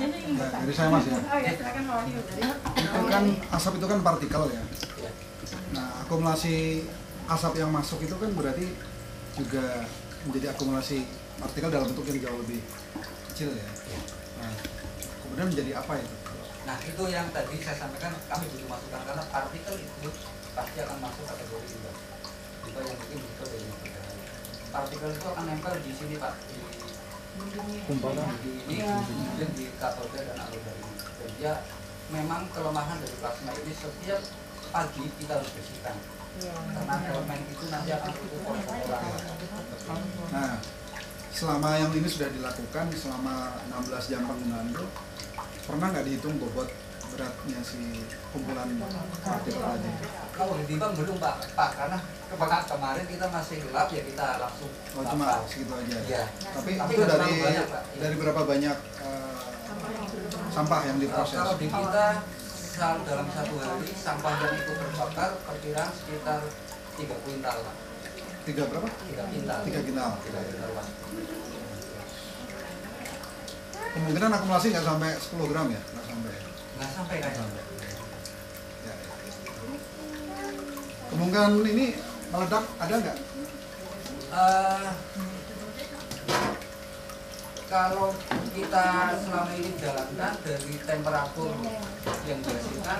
Dari saya Mas ya. Oh ya, silakan Pak Wahyu. Itu kan asap itu kan partikel ya. Nah, akumulasi asap yang masuk itu kan berarti juga menjadi akumulasi partikel dalam bentuk yang jauh lebih kecil ya. Nah, kemudian menjadi apa itu? Nah, itu yang tadi saya sampaikan, kami butuh masukan karena partikel itu pasti akan masuk kategori limbah. Limbah yang mungkin bisa dari udara. Partikel itu akan nempel di sini Pak, di Kumparan. ini, kemudian di katoda dan anoda ini. Dan dia memang kelemahan dari plasma ini setiap pagi kita harus bersihkan. Karena elemen itu nanti akan butuh proses pengolahan. Nah, selama yang ini sudah dilakukan selama 16 jam penggunaan itu pernah nggak dihitung bobot beratnya si kumpulan partikel tadi? Kalau ditimbang belum Pak, karena kemarin kita masih gelap ya kita langsung. Oh, cuma segitu aja. Ya. Tapi Tapi itu nggak terlalu banyak, Pak. dari berapa banyak sampah yang diproses? Kalau di kita selalu dalam satu hari sampah yang itu terbakar perkiraan sekitar 3 kuintal Pak. 3 berapa? 3 kuintal. 3 kintal. 3 kuintal Pak. Kemungkinan akumulasi nggak sampai 10 gram ya? Nggak sampai. Nggak sampai kan? Ya. Kemungkinan ini meledak ada nggak? Kalau kita selama ini jalankan dari temperatur yang dihasilkan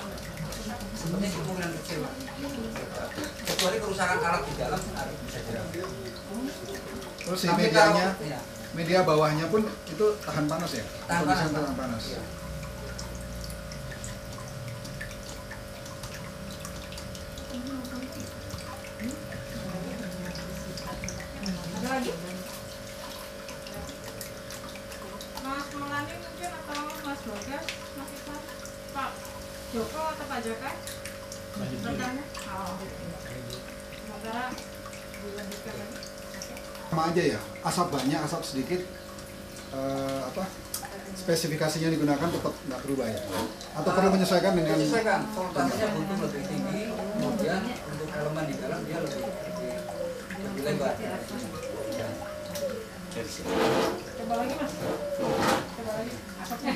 sebenarnya kemungkinan kecil Pak. Kecuali kerusakan alat di dalam bisa jadi. Terus si Tapi medianya, kalau- ya. media bawahnya pun itu tahan panas ya? Tahan panas, Tulisan Pak. tahan panas. Iya. Ada lagi? Mas Maulani mungkin atau Mas Bagas, Mas Ivan, Pak Joko atau Pak Jaka? Rekannya? Oh, sementara dilanjutkan lagi. Sama aja ya, asap banyak, asap sedikit, spesifikasinya digunakan tetap nggak berubah ya? Atau perlu menyesuaikan dengan? Menyesuaikan, voltasenya butuh lebih tinggi, kemudian untuk elemen di dalam dia lebih lebar. Coba lagi Mas. Coba lagi. Asapnya.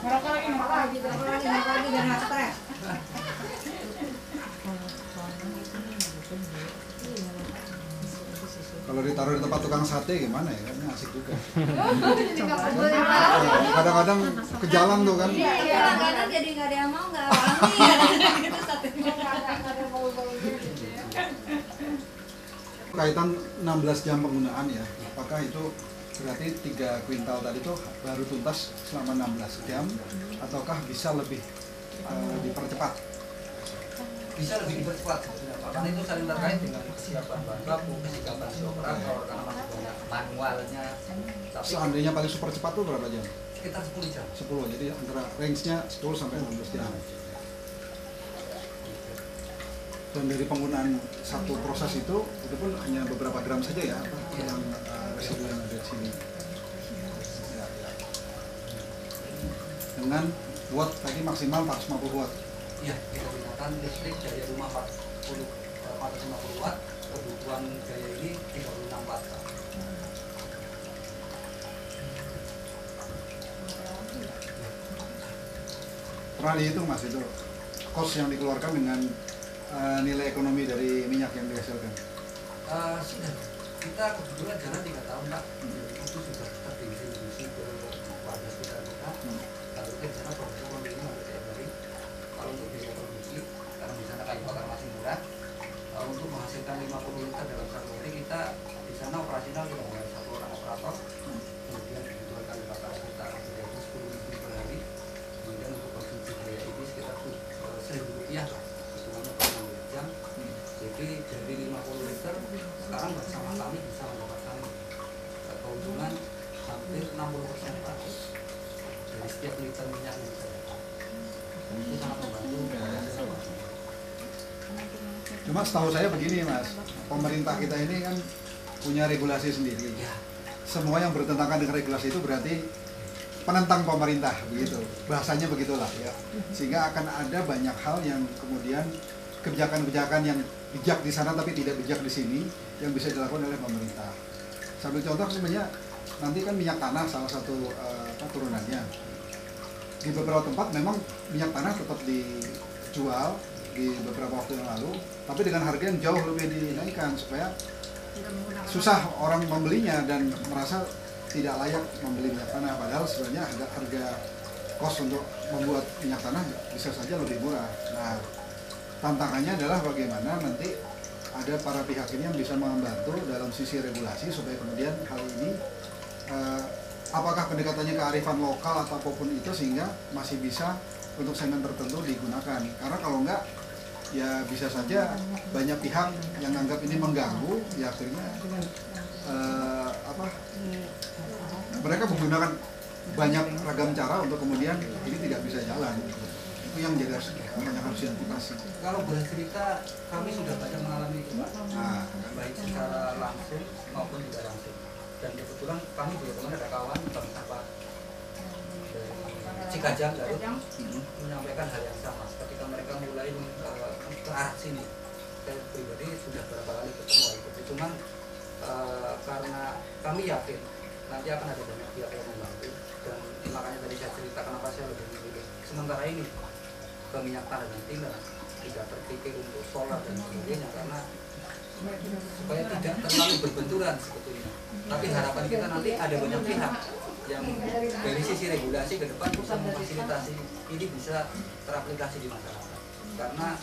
Merokok lagi, merokok lagi biar nggak stres. Kalau ditaruh di tempat tukang sate gimana ya? Kan asik juga. Jadi nggak pegel ya, Pak. Kadang-kadang ke jalan tuh kan. Iya, kadang-kadang jadi nggak ada yang mau, nggak wangi gitu satunya. Kaitan 16 jam penggunaan ya, apakah itu berarti 3 kuintal tadi itu baru tuntas selama 16 jam ataukah bisa lebih dipercepat? Bisa lebih dipercepat sebenarnya Pak. Karena itu saling terkait dengan kesiapan bahan baku, kesiapan si operator, karena masih banyak manualnya. Tapi Seandainya paling super cepat tuh berapa jam? sekitar 10 jam. 10, jadi antara range-nya 10 sampai 16 jam. Dan dari penggunaan satu proses itu pun hanya beberapa gram saja ya, yang residu yang ada di sini. Ya, ya. Dengan watt tadi maksimal 450 watt. Iya, kita gunakan listrik daya rumah 450 watt, kebutuhan daya ini 36 watt. Pak. Pernah dihitung Mas itu cost yang dikeluarkan dengan nilai ekonomi dari minyak yang dihasilkan? Sudah, kita kebetulan jalan 3 tahun Pak. Itu sudah terdistribusi ke warga sekitar kita. Kalau kita di sana produksi ini hampir tiap hari. Kalau untuk biaya produksi, karena di sana kayu bakar masih murah, untuk menghasilkan 50 liter dalam satu hari kita di sana operasional tidak hanya satu orang operator, kemudian kebutuhan kayu bakar sekitar 10.000 per hari, kemudian untuk konsumsi biaya ini sekitar Rp1.000 kebutuhannya per 6 jam. Jadi dari 50 liter sekarang bersama kami bisa mendapatkan keuntungan hampir 60% Pak dari setiap liter minyak yang kita dapat. Dan itu sangat membantu. Cuma setahu saya begini Mas, pemerintah kita ini kan punya regulasi sendiri. Ya, Semua yang bertentangan dengan regulasi itu berarti penentang pemerintah, begitu. Bahasanya begitulah ya. Sehingga akan ada banyak hal yang kemudian kebijakan-kebijakan yang bijak di sana tapi tidak bijak di sini yang bisa dilakukan oleh pemerintah. Sambil contoh sebenarnya nanti kan minyak tanah salah satu turunannya. di beberapa tempat memang minyak tanah tetap dijual di beberapa waktu yang lalu, tapi dengan harga yang jauh lebih dinaikkan supaya susah orang membelinya dan merasa tidak layak membeli minyak tanah, padahal sebenarnya harga kos untuk membuat minyak tanah bisa saja lebih murah. Nah, tantangannya adalah bagaimana nanti ada para pihak ini yang bisa membantu dalam sisi regulasi supaya kemudian hal ini apakah pendekatannya kearifan lokal atau apapun itu sehingga masih bisa untuk segmen tertentu digunakan. Karena kalau enggak ya bisa saja banyak pihak yang anggap ini mengganggu, ya akhirnya mereka menggunakan banyak ragam cara untuk kemudian ini tidak bisa jalan. Itu yang menjadi harus diantisipasi. Kalau boleh cerita, kami sudah banyak mengalami itu Pak, baik secara langsung maupun tidak langsung. Dan kebetulan kami juga teman ada kawan bank sampah Cikajang Garut menyampaikan hal yang sama ketika mereka mulai ke arah sini. Saya pribadi sudah beberapa kali ketemu itu, cuman karena kami yakin nanti akan ada banyak pihak yang membantu, dan makanya tadi saya cerita kenapa saya lebih memilih sementara ini ke minyak tanah dan timah, tidak terpikir untuk solar dan sebagainya, karena supaya tidak terlalu berbenturan sebetulnya. Tapi harapan kita nanti ada banyak pihak yang dari sisi regulasi ke depan bisa memfasilitasi ini bisa teraplikasi di masyarakat. Karena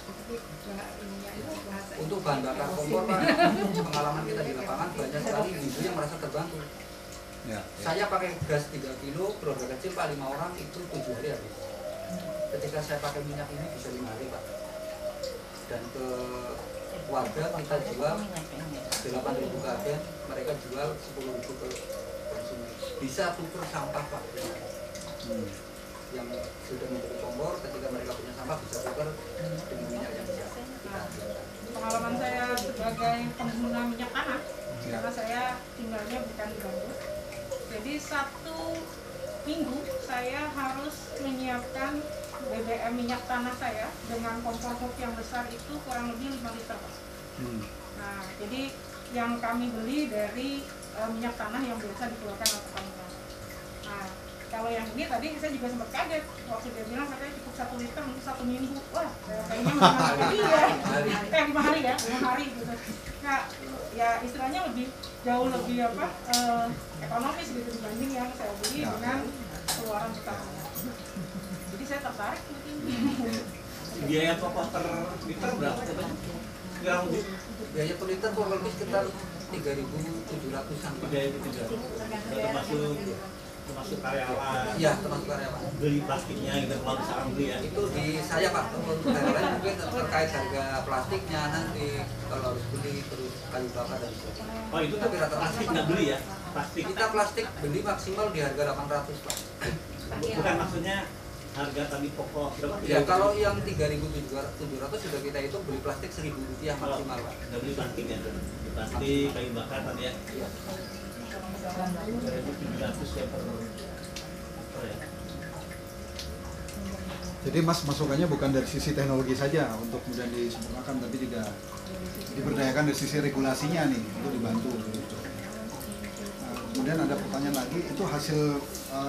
untuk bahan bakar kompor Pak, pengalaman kita di lapangan banyak sekali ibu yang merasa terbantu. Ya. Saya pakai gas 3 kilo, keluarga kecil Pak 5 orang itu 7 hari habis. Ketika saya pakai minyak ini bisa 5 hari Pak. Dan ke warga kita jual 8.000 ke agen, mereka jual 10.000 ke konsumen. Bisa tuker sampah Pak. Yang sudah membeli kompor, ketika mereka punya sampah bisa tuker dengan minyak yang bisa kita hasilkan. Pengalaman saya sebagai pengguna minyak tanah, karena saya tinggalnya bukan di Bandung. Jadi 1 minggu saya harus menyiapkan BBM minyak tanah saya dengan kompor hook yang besar itu kurang lebih 5 liter Pak. Nah, jadi yang kami beli dari minyak tanah yang biasa dikeluarkan oleh Pertamina. Nah, kalau yang ini tadi saya juga sempat kaget waktu dia bilang katanya cukup 1 liter untuk 1 minggu. Wah, kayaknya iya. 5 hari ya, 5 hari gitu. Nah, ya istilahnya jauh lebih ekonomis gitu dibanding yang saya beli dengan keluaran Pertamina. Jadi saya tertarik mungkin. Biaya pokok per liter berapa katanya? Biaya per liter kurang lebih sekitar 3.700-an. 3.700. Termasuk karyawan. Iya, termasuk karyawan. Beli plastiknya gitu kalau misalkan beli ya. Itu di saya Pak, untuk karyawan mungkin terkait harga plastiknya nanti kalau harus beli terus kayu bakar dan sebagainya. Oh itu tapi plastik nggak beli ya? Plastik. Kita plastik beli maksimal di harga 800 Pak. Bukan maksudnya harga tadi pokok berapa? Ya kalau yang 3.700 sudah kita hitung beli plastik Rp1.000 maksimal Pak. Nggak beli plastik ya? Beli plastik, kayu bakar tadi ya? Iya. 3.700 ya per ya. Jadi Mas masukannya bukan dari sisi teknologi saja untuk kemudian disempurnakan, tapi juga diberdayakan dari sisi regulasinya nih untuk dibantu. Nah, kemudian ada pertanyaan lagi, itu hasil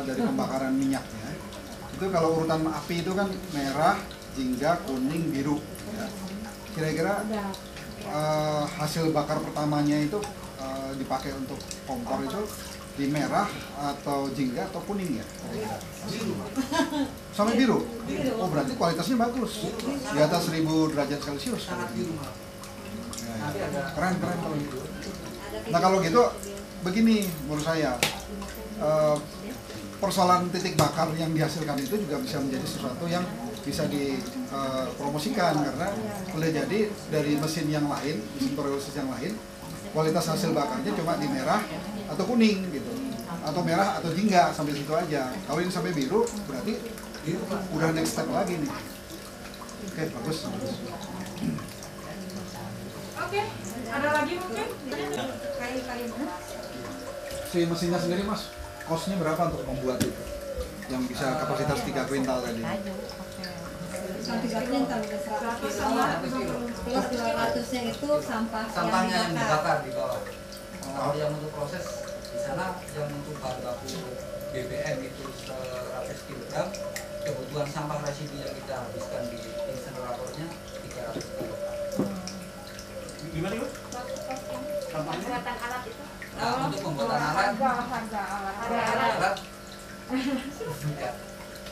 dari pembakaran minyaknya. Itu kalau urutan api itu kan merah, jingga, kuning, biru. Ya. Kira-kira hasil bakar pertamanya itu dipakai untuk kompor itu di merah atau jingga atau kuning ya? Biru. Sampai biru? Oh berarti kualitasnya bagus, di atas 1000 derajat Celcius. Sangat biru Pak. Ya, ya. Keren kalau gitu. Nah kalau gitu begini menurut saya, persoalan titik bakar yang dihasilkan itu juga bisa menjadi sesuatu yang bisa dipromosikan, karena boleh jadi dari mesin yang lain, mesin proses yang lain, kualitas hasil bakarnya cuma di merah atau kuning gitu, atau merah atau jingga, sampai situ aja. Kalau ini sampai biru berarti udah next step lagi nih. Oke, bagus. Oke, ada lagi mungkin? Si mesinnya sendiri Mas, kosnya berapa untuk membuat itu? Yang bisa kapasitas 3 kuintal tadi? 3 kuintal udah 100 kilo. Plus 200-nya itu Sampahnya yang dibakar di bawah. Kalau yang untuk proses di sana, yang untuk bahan baku BBM itu 100 kg, kebutuhan sampah residu yang kita habiskan di inseneratornya 300 kilo. Gimana Ibu? Sampahnya? Pembuatan alat itu. Nah, untuk pembuatan alat, Harga alat. Ya.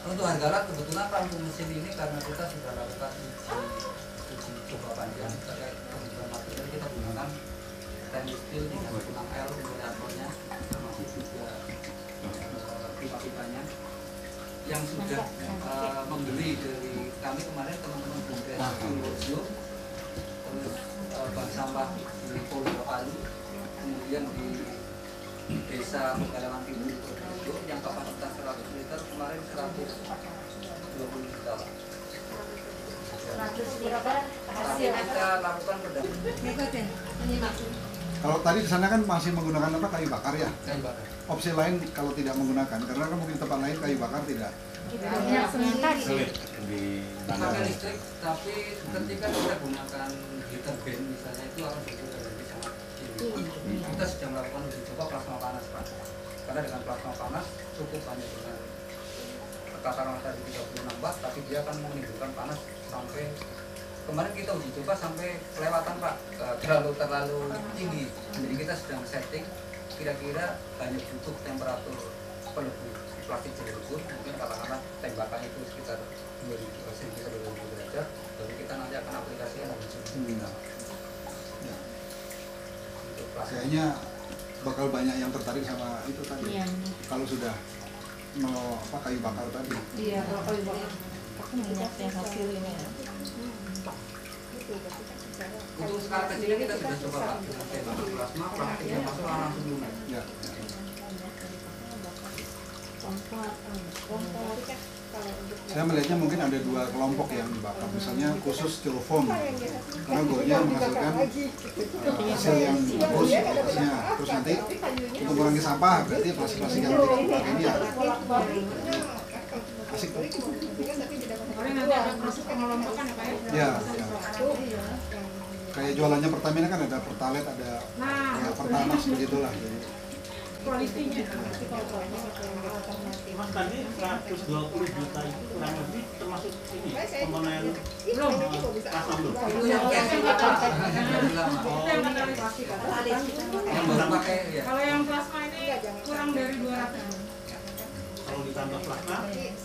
Untuk harga alat kebetulan Pak untuk mesin ini karena kita sudah lakukan uji coba panjang terkait kebutuhan material, kita gunakan stainless steel 36L generatornya, termasuk juga pipa-pipanya yang sudah membeli dari kami kemarin teman-teman Bumdes Purworejo, terus bank sampah di Palu, kemudian di Desa Pegalangan Timur Purworejo yang kapasitas 100 liter kemarin 120 juta. Tapi kita lakukan pendampingan. Kalau tadi di sana kan masih menggunakan apa, kayu bakar ya? Kayu bakar. Opsi lain kalau tidak menggunakan, karena kan mungkin tempat lain kayu bakar tidak. Sulit di Pakai listrik, tapi ketika kita gunakan heater band misalnya itu akan berbeda dari sangat tinggi. Kita sedang melakukan uji coba plasma panas Pak. Karena dengan plasma panas cukup hanya dengan takaran tadi 36 watt, tapi dia akan menimbulkan panas sampai kemarin kita uji coba sampai kelewatan Pak, terlalu tinggi. Jadi kita sedang setting kira-kira hanya butuh temperatur pelebu plastik jelur, mungkin katakanlah tembakannya itu sekitar 2000 derajat, jadi kita nanti akan aplikasikan dengan suhu kita. Ya. Kayaknya bakal banyak yang tertarik sama itu tadi. Iya. Kalau sudah mau apa, kayu bakar tadi. Iya, kalau kayu bakar. Aku minyak yang hasil ini ya. Untuk skala kecilnya kita sudah coba Pak, dengan tembakan plasma, plastik yang masuk langsung lunak. Ya. Saya melihatnya mungkin ada dua kelompok yang dibakar, misalnya khusus styrofoam, karena gonya menghasilkan hasil yang bagus kualitasnya. Terus nanti untuk mengurangi sampah, berarti plastik-plastik yang tidak dipakai ini ya asik tuh. Paling nanti ada proses pengelompokan ya Pak ya? Ya. Kayak jualannya Pertamina kan ada Pertalite, ada ya, Pertamax begitulah. Jadi Kualitinya. Mas tadi 120 juta itu kurang lebih termasuk ini komponen Belum. plasma belum? Itu yang cash Pak, dari lama. Itu yang metalisasi kan? Yang baru pakai ya. Kalau yang plasma ini kurang dari 200. Kalau ditambah plasma,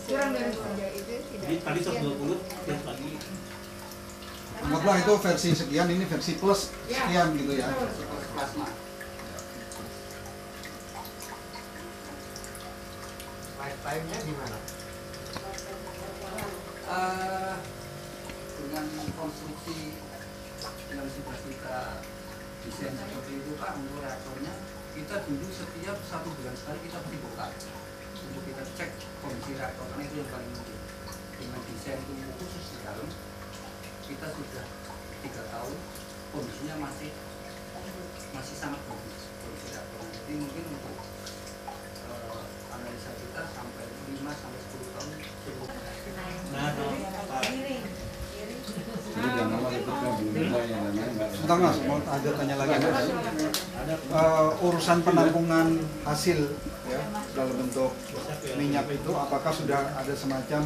Kurang dari 200. jadi tadi 120 plus lagi. anggaplah itu versi sekian, ini versi plus sekian gitu ya. Plasma. Lifetime-nya gimana? Dengan konstruksi yang sudah kita desain seperti itu Pak, untuk reaktornya kita dulu setiap 1 bulan sekali kita pasti bongkar untuk kita cek kondisi reaktor, karena itu yang paling penting. Dengan desain itu khusus di dalam, kita sudah 3 tahun kondisinya masih sangat bagus kondisi reaktornya. Jadi mungkin untuk analisa kita sampai 5 sampai 10 tahun cukup. Nah, kalau Pak Bentar Mas, mau ada tanya lagi Mas. Urusan penampungan hasil ya dalam bentuk minyak itu, apakah sudah ada semacam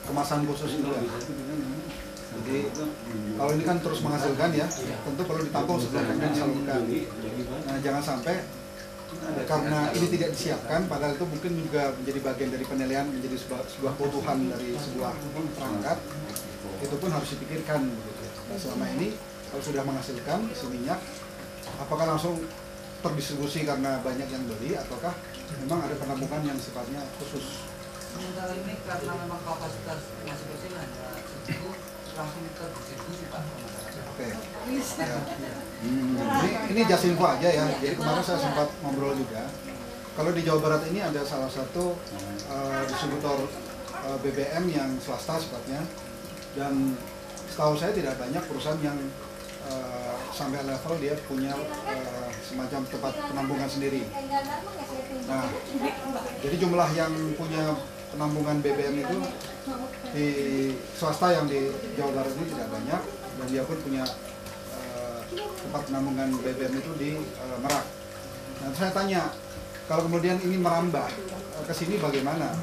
kemasan khusus juga? Jadi kalau ini kan terus menghasilkan ya, tentu perlu ditampung sebelum kemudian disalurkan. Nah, jangan sampai karena ini tidak disiapkan, padahal itu mungkin juga menjadi bagian dari penilaian, menjadi sebuah kebutuhan dari sebuah perangkat, itu pun harus dipikirkan begitu. Nah, selama ini kalau sudah menghasilkan si minyak, apakah langsung terdistribusi karena banyak yang beli, ataukah memang ada penampungan yang sifatnya khusus? Sementara ini karena memang kapasitas masih kecil hanya segitu, langsung terdistribusi Pak ke masyarakat. Oke. Ya. Ini just info aja ya. Jadi kemarin saya sempat ngobrol juga. Kalau di Jawa Barat ini ada salah satu distributor BBM yang swasta sifatnya, dan setahu saya tidak banyak perusahaan yang sampai level dia punya semacam tempat penampungan sendiri. Nah, jadi jumlah yang punya penampungan BBM itu di swasta yang di Jawa Barat ini tidak banyak, dan dia pun punya tempat penampungan BBM itu di Merak. Nah, saya tanya, kalau kemudian ini merambah ke sini bagaimana?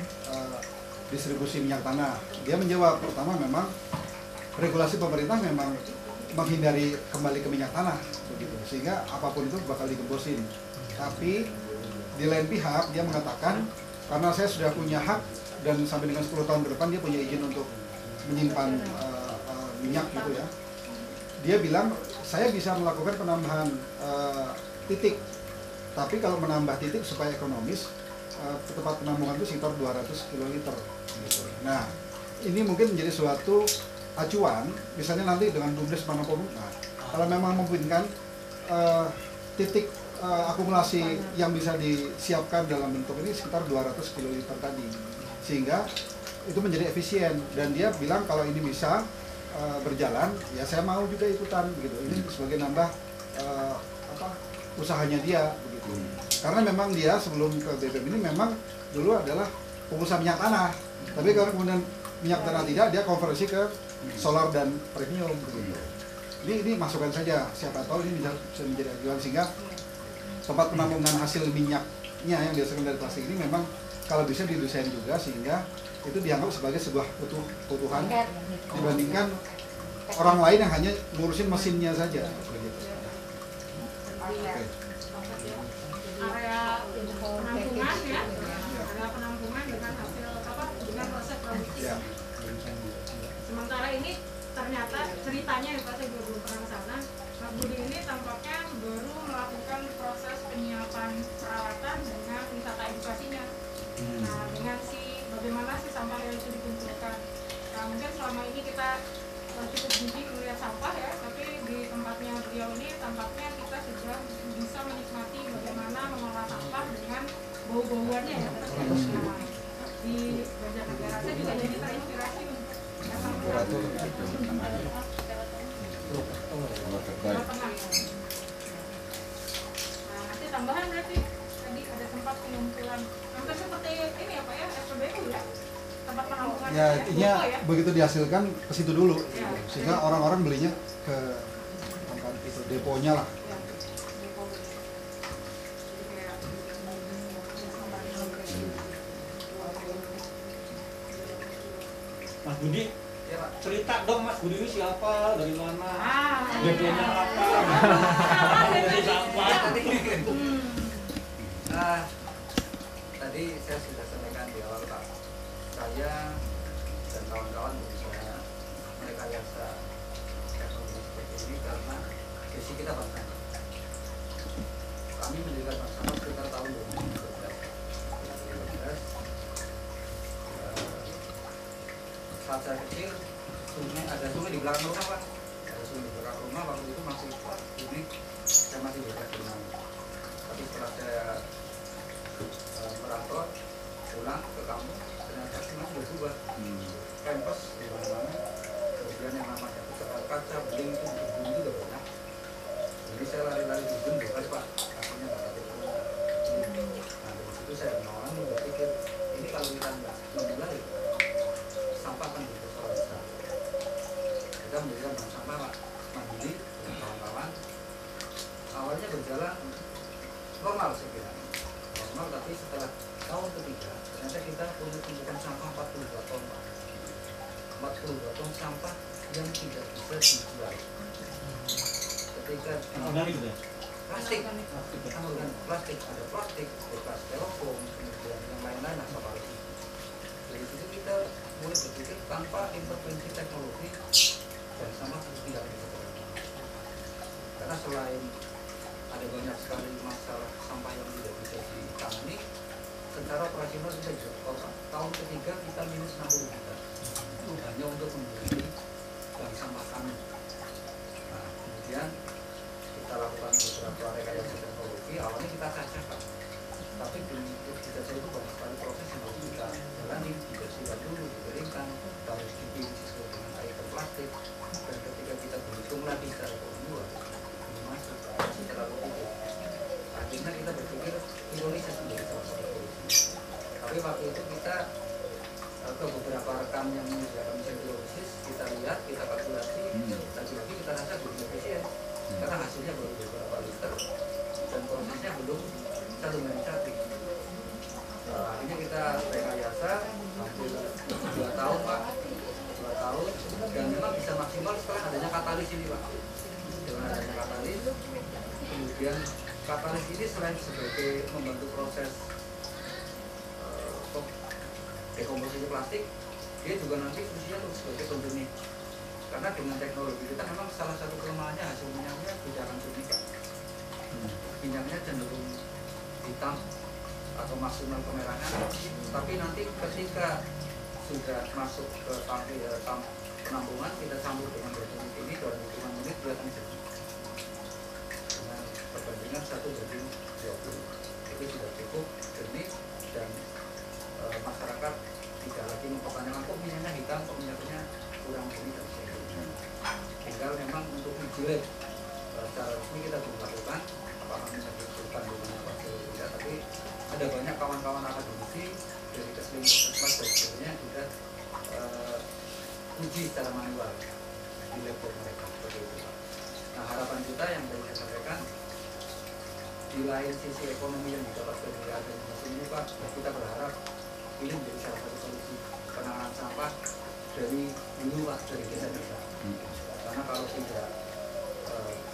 distribusi minyak tanah. Dia menjawab, pertama memang regulasi pemerintah memang menghindari kembali ke minyak tanah begitu, sehingga apapun itu bakal digembosin. Tapi di lain pihak dia mengatakan karena saya sudah punya hak dan sampai dengan 10 tahun ke depan dia punya izin untuk menyimpan minyak gitu ya. Dia bilang saya bisa melakukan penambahan titik, tapi kalau menambah titik supaya ekonomis, tempat penampungan itu sekitar 200 kiloliter gitu. Nah, ini mungkin menjadi suatu acuan, misalnya nanti dengan BUMDes Manokwari, nah, kalau memang memungkinkan titik akumulasi yang bisa disiapkan dalam bentuk ini sekitar 200 kiloliter tadi, sehingga itu menjadi efisien. Dan dia bilang kalau ini bisa berjalan, ya saya mau juga ikutan begitu. Ini sebagai nambah usahanya dia begitu. Karena memang dia sebelum ke BBM ini memang dulu adalah pengusaha minyak tanah, tapi kalau kemudian minyak tanah tidak, dia konversi ke solar dan premium begitu. Ini masukan saja, siapa tahu ini bisa menjadi ajuan, sehingga tempat penampungan hasil minyaknya yang dihasilkan dari plastik ini memang kalau bisa didesain juga sehingga itu dianggap sebagai sebuah kebutuhan dibandingkan orang lain yang hanya ngurusin mesinnya saja. Okay. Area penampungan ya, area penampungan dengan hasil dengan proses produksi. Sementara ini ternyata ceritanya ya Pak, saya belum pernah ke sana. Mas Budi ini tampaknya baru melakukan proses penyiapan peralatan dengan wisata edukasinya. Nah, dengan bagaimana sih sampah yang itu dikumpulkan. Nah, mungkin selama ini kita cukup jijik melihat sampah ya, tapi di tempatnya beliau ini tampaknya kita sudah bisa menikmati bagaimana mengolah sampah dengan bau-bauannya ya. Nah, di Banjarnegara saya juga jadi terinspirasi untuk datang ke Nah, nanti tambahan berarti tadi ada tempat pengumpulan hampir seperti ini ya Pak ya, SPBU ya, tempat penampungan Ya, intinya ya? begitu dihasilkan ke situ dulu, ya. Sehingga orang-orang belinya ke tempat itu, deponya lah. Ya, depo. Jadi kayak Mas Budi, Ya Pak. cerita dong Mas Budi ini siapa, dari mana, Ah, deponya apa, dari sampah. Tadi saya sudah sampaikan di awal Pak, saya dan kawan-kawan berusaha merekayasa teknologi seperti ini karena visi kita Pak. Kami mendirikan Bank Sampah sekitar tahun 2012. Saat saya kecil, ada sungai di belakang rumah Pak. Ada sungai di belakang rumah, waktu itu masih Pak, ini saya masih bebas berenang. Tapi setelah saya merantau pulang ke kampung, ternyata sungai sudah berubah. Pempes di mana-mana, kemudian yang namanya kaca, beling itu berbunyi itu udah banyak. Jadi saya lari-lari di bun bebas Pak, akhirnya nggak ada punya. Nah dari situ saya menolong, berpikir ini kalau kita nggak memulai, sampah akan jadi persoalan besar. Kita mendirikan bank sampah Pak, mandiri dengan kawan-kawan. Awalnya berjalan normal sekiranya, normal, tapi setelah tahun ketiga ternyata kita punya tumpukan sampah 42 ton Pak. 42 ton sampah yang tidak bisa dijual. Ketika Organik ya? plastik, plastik, ada plastik, bekas styrofoam, kemudian yang lain-lain apalagi. Dari situ kita mulai berpikir tanpa intervensi teknologi dan sama tidak bisa berjalan. Karena selain ada banyak sekali masalah sampah yang tidak bisa ditangani, secara operasional kita juga tahun ketiga kita minus 60 juta hanya untuk membeli bank sampah kami. Nah, kemudian kita lakukan beberapa rekayasa teknologi. Awalnya kita cacakan, tapi di jasa itu banyak sekali proses yang harus kita jalani, dibersihkan dulu, dikeringkan, kita harus dipisah dengan air ke plastik, dan ketika kita berhitung lagi secara kedua ini masuk secara logik. Akhirnya kita berpikir Indonesia menjadi salah satu solusi. Tapi waktu itu kita ke beberapa rekan yang menyediakan mesin hidrolisis, kita lihat, kita kalkulasi, lagi-lagi kita rasa belum efisien karena hasilnya baru beberapa liter dan prosesnya belum 1 banding 1. Akhirnya kita rekayasa hampir 2 tahun Pak, 2 tahun, dan memang bisa maksimal setelah adanya katalis ini Pak. Dengan adanya katalis, kemudian katalis ini selain sebagai membantu proses dekomposisi plastik, dia juga nanti fungsinya untuk sebagai penjernih. Karena dengan teknologi kita memang salah satu kelemahannya hasil minyaknya tidak akan jernih Pak. Minyaknya cenderung hitam atau maksimal kemerahan, tapi nanti ketika sudah masuk ke tangki penampungan, kita sambut dengan 2 menit ini, 25 menit dia akan jernih dengan perbandingan 1:20. Itu sudah cukup jernih dan masyarakat tidak lagi mempertanyakan kok minyaknya hitam, kok minyaknya kurang jernih dan sebagainya. Tinggal memang untuk uji secara resmi kita belum lakukan apakah minyak itu kandungannya apa tidak, tapi ada banyak kawan-kawan akademisi dari Kesling Puskesmas dan sebagainya sudah uji secara manual di lab mereka seperti itu Pak. Nah harapan kita yang tadi saya sampaikan, di lain sisi ekonomi yang didapat dari adanya mesin ini Pak, kita berharap ini menjadi salah satu solusi penanganan sampah dari dulu Pak, dari desa-desa. Karena kalau tidak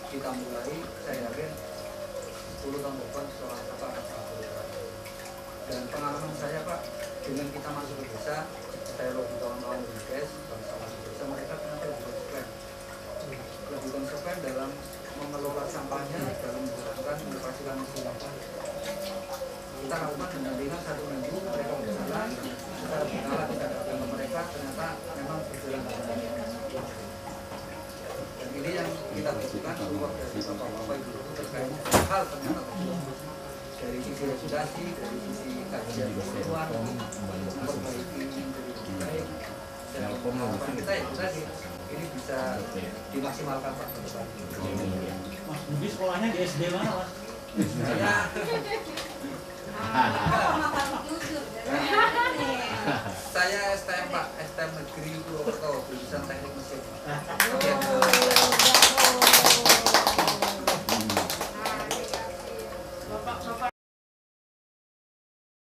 kita mulai, saya yakin 10 tahun depan soal sampah akan sangat berkurang. Dan pengalaman saya Pak, dengan kita masuk ke desa, saya lobby kawan-kawan di BKS, bangsa masuk desa, mereka ternyata lebih konsekuen dalam mengelola sampahnya, dalam menggunakan mengoperasikan mesin sampah. Kita lakukan pendampingan 1 minggu, mereka berjalan, secara berkala kita datang ke mereka, ternyata memang berjalan dengan baik. Dan ini yang kita butuhkan keluar dari bapak-bapak ibu terkait hal ternyata dari sisi regulasi, dari sisi kajian keluar, memperbaiki menjadi lebih baik. Dan harapan kita ya tadi ini bisa dimaksimalkan Pak ke depan. Mas Budi sekolahnya di SD mana Mas? Saya